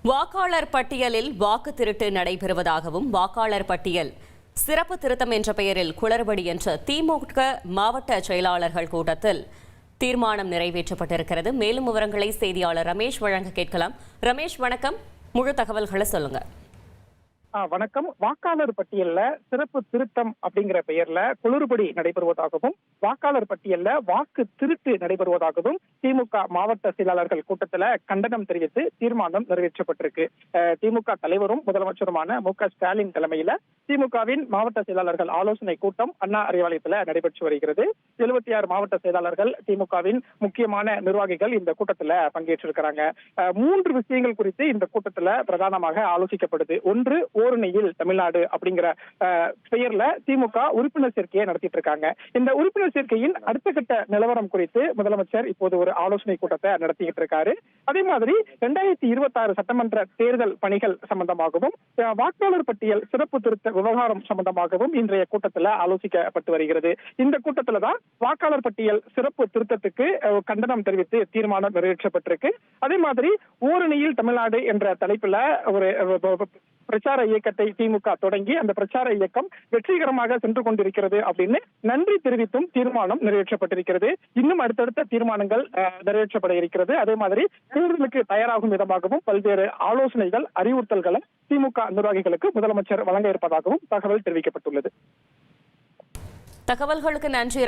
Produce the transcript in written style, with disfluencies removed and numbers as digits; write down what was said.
வாக்காளர் பட்டியலில் வாக்கு திருட்டு நடைபெறுவதாகவும் வாக்காளர் பட்டியல் சிறப்பு திருத்தம் என்ற பெயரில் குளறுபடி என்ற திமுக மாவட்ட செயலாளர்கள் கூட்டத்தில் தீர்மானம் நிறைவேற்றப்பட்டிருக்கிறது. மேலும் விவரங்களை செய்தியாளர் ரமேஷ் வழங்க கேட்கலாம். ரமேஷ், வணக்கம். முழு தகவல்களை சொல்லுங்க. வணக்கம். வாக்காளர் பட்டியல்ல சிறப்பு திருத்தம் அப்படிங்கிற பெயர்ல குளறுபடி நடைபெறுவதாகவும் வாக்காளர் பட்டியல்ல வாக்கு திருட்டு நடைபெறுவதாகவும் திமுக மாவட்ட செயலாளர்கள் கூட்டத்துல கண்டனம் தெரிவித்து தீர்மானம் நிறைவேற்றப்பட்டிருக்கு. திமுக தலைவரும் முதலமைச்சருமான மு.க.ஸ்டாலின் தலைமையில திமுகவின் மாவட்ட செயலாளர்கள் ஆலோசனை கூட்டம் அண்ணா அறிவாலயத்துல நடைபெற்று வருகிறது. 76 மாவட்ட செயலாளர்கள், திமுகவின் முக்கியமான நிர்வாகிகள் இந்த கூட்டத்துல பங்கேற்றிருக்கிறாங்க. 3 விஷயங்கள் குறித்து இந்த கூட்டத்துல பிரதானமாக ஆலோசிக்கப்படுது. ஒன்று, ஓரணியில் தமிழ்நாடு அப்படிங்கிற பெயர்ல திமுக உறுப்பினர் சேர்க்கையை நடத்திட்டு இருக்காங்க. இந்த உறுப்பினர் சேர்க்கையின் அடுத்த கட்ட நிலவரம் குறித்து முதலமைச்சர் இப்போது ஒரு ஆலோசனை கூட்டத்தை நடத்திக்கிட்டு இருக்காரு. அதே மாதிரி 2026 சட்டமன்ற தேர்தல் பணிகள் சம்பந்தமாகவும் வாக்காளர் பட்டியல் சிறப்பு திருத்த விவகாரம் சம்பந்தமாகவும் இன்றைய கூட்டத்தில் ஆலோசிக்கப்பட்டு வருகிறது. இந்த கூட்டத்தில் தான் வாக்காளர் பட்டியல் சிறப்பு திருத்தத்துக்கு கண்டனம் தெரிவித்து தீர்மானம் நிறைவேற்றப்பட்டிருக்கு. அதே மாதிரி ஓரணியில் தமிழ்நாடு என்ற தலைப்பில் ஒரு பிரச்சார இயக்கத்தை திமுக தொடங்கி அந்த பிரச்சார இயக்கம் வெற்றிகரமாக சென்று கொண்டிருக்கிறது அப்படின்னு நன்றி தெரிவித்தும் தீர்மானம் நிறைவேற்றப்பட்டிருக்கிறது. இன்னும் அடுத்தடுத்த தீர்மானங்கள் நிறைவேற்றப்பட இருக்கிறது. அதே மாதிரி தேர்தலுக்கு தயாராகும் விதமாகவும் பல்வேறு ஆலோசனைகள், அறிவுறுத்தல்களை திமுக நிர்வாகிகளுக்கு முதலமைச்சர் வழங்க இருப்பதாகவும் தகவல் தெரிவிக்கப்பட்டுள்ளது. தகவல்களுக்கு நன்றி.